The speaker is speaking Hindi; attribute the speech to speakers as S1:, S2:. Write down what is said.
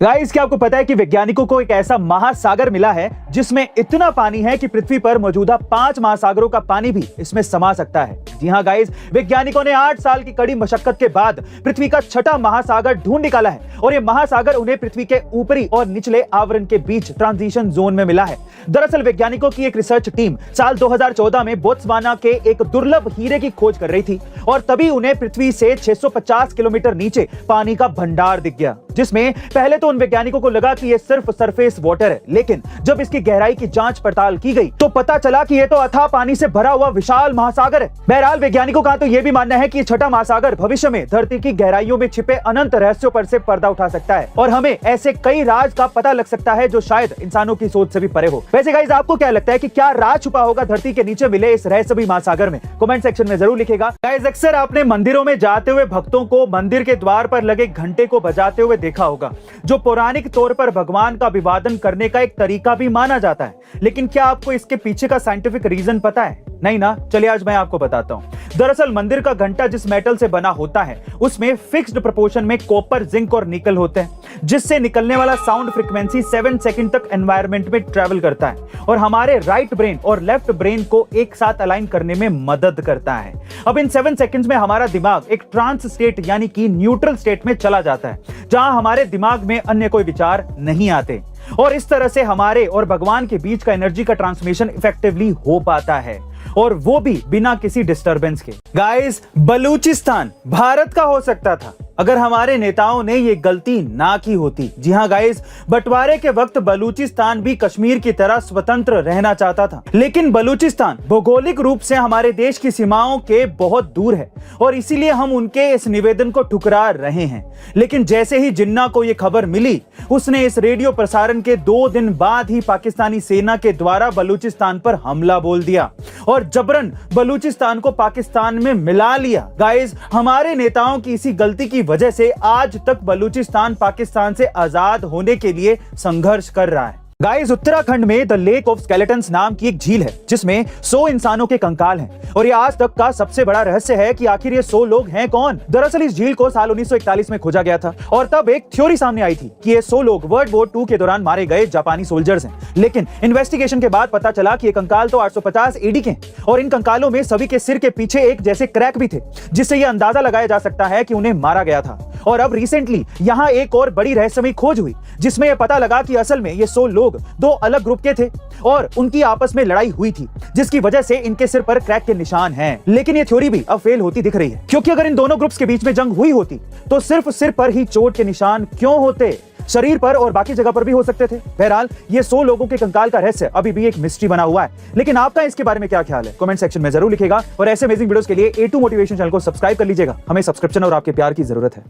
S1: गाइस, क्या आपको पता है कि वैज्ञानिकों को एक ऐसा महासागर मिला है जिसमें इतना पानी है कि पृथ्वी पर मौजूदा 5 महासागरों का पानी भी इसमें समा सकता है। जी हाँ गाइस, वैज्ञानिकों ने 8 साल की कड़ी मशक्कत के बाद पृथ्वी का छठा महासागर ढूंढ निकाला है और ये महासागर उन्हें पृथ्वी के ऊपरी और निचले आवरण के बीच ट्रांजिशन जोन में मिला है। दरअसल वैज्ञानिकों की एक रिसर्च टीम साल 2014 में बोत्सवाना के एक दुर्लभ हीरे की खोज कर रही थी और तभी उन्हें पृथ्वी से 650 किलोमीटर नीचे पानी का भंडार दिख गया, जिसमें पहले तो उन वैज्ञानिकों को लगा कि यह सिर्फ सरफेस वाटर है, लेकिन जब इसकी गहराई की जांच पड़ताल की गई तो पता चला कि यह तो अथाह पानी से भरा हुआ विशाल महासागर है। बहरहाल वैज्ञानिकों का तो यह भी मानना है कि छठा महासागर भविष्य में धरती की गहराइयों में छिपे अनंत रहस्यों पर से पर्दा उठा सकता है और हमें ऐसे कई राज का पता लग सकता है जो शायद इंसानों की सोच से भी परे हो। वैसे गाइस, आपको क्या लगता है कि क्या राज छुपा होगा धरती के नीचे मिले इस रहस्यमयी महासागर में? कमेंट सेक्शन में जरूर लिखेगा। गाइस, अक्सर आपने मंदिरों में जाते हुए भक्तों को मंदिर के द्वार पर लगे घंटे को बजाते हुए देखा होगा, जो पौराणिक तौर पर भगवान का अभिवादन करने का एक तरीका भी माना जाता है। लेकिन क्या आपको इसके पीछे का साइंटिफिक रीजन पता है? नहीं ना? चलिए आज मैं आपको बताता हूं। दरअसल मंदिर का घंटा जिस मेटल से बना होता है उसमें फिक्स्ड प्रोपोर्शन में कॉपर, जिंक और निकल होते हैं, जिससे निकलने वाला साउंड फ्रीक्वेंसी 7 सेकंड तक एनवायरनमेंट में ट्रैवल करता है और हमारे राइट ब्रेन और लेफ्ट ब्रेन को एक साथ अलाइन करने में मदद करता है। अब इन 7 सेकंड्स में हमारा दिमाग एक ट्रांस स्टेट यानी कि न्यूट्रल स्टेट में चला जाता है, जहां हमारे दिमाग में अन्य कोई विचार नहीं आते और इस तरह से हमारे और भगवान के बीच का एनर्जी का ट्रांसमिशन इफेक्टिवली हो पाता है, और वो भी बिना किसी डिस्टरबेंस के। गाइस, बलूचिस्तान भारत का हो सकता था अगर हमारे नेताओं ने ये गलती ना की होती। जी हाँ गाइस, बंटवारे के वक्त बलूचिस्तान भी कश्मीर की तरह स्वतंत्र रहना चाहता था, लेकिन बलूचिस्तान भौगोलिक रूप से हमारे देश की सीमाओं के बहुत दूर है और इसीलिए हम उनके इस निवेदन को ठुकरा रहे हैं। लेकिन जैसे ही जिन्ना को ये खबर मिली, उसने इस रेडियो प्रसारण के 2 दिन बाद ही पाकिस्तानी सेना के द्वारा बलूचिस्तान पर हमला बोल दिया और जबरन बलूचिस्तान को पाकिस्तान में मिला लिया। गाइस, हमारे नेताओं की इसी गलती की वजह से आज तक बलूचिस्तान पाकिस्तान से आजाद होने के लिए संघर्ष कर रहा है। गाइस, उत्तराखंड में द लेक ऑफ स्केलेटन्स नाम की एक झील है जिसमें 100 इंसानों के कंकाल हैं और ये आज तक का सबसे बड़ा रहस्य है कि आखिर ये 100 लोग हैं कौन। दरअसल इस झील को साल 1941 में खोजा गया था और तब एक थ्योरी सामने आई थी कि ये 100 लोग वर्ल्ड वॉर 2 के दौरान मारे गए जापानी सोल्जर्स हैं, लेकिन इन्वेस्टिगेशन के बाद पता चला कि ये कंकाल तो 850 एडी के और इन कंकालों में सभी के सिर के पीछे एक जैसे क्रैक भी थे, जिससे यह अंदाजा लगाया जा सकता है कि उन्हें मारा गया था। और अब रिसेंटली यहाँ एक और बड़ी रहस्यमयी खोज हुई जिसमें यह पता लगा कि असल में ये 100 लोग 2 अलग ग्रुप के थे और उनकी आपस में लड़ाई हुई थी, जिसकी वजह से इनके सिर पर क्रैक के निशान हैं। लेकिन ये थ्योरी भी अब फेल होती दिख रही है, क्योंकि अगर इन दोनों ग्रुप्स के बीच में जंग हुई होती तो सिर्फ सिर पर ही चोट के निशान क्यों होते? शरीर पर और बाकी जगह पर भी हो सकते थे। बहरहाल, ये 100 लोगों के कंकाल का रहस्य अभी भी एक मिस्ट्री बना हुआ है, लेकिन आपका इसके बारे में क्या ख्याल है? कमेंट सेक्शन में जरूर लिखेगा और ऐसे अमेजिंग वीडियोस के लिए A2 मोटिवेशन चैनल को सब्सक्राइब कर लीजिएगा। हमें सब्सक्रिप्शन और आपके प्यार की जरूरत है।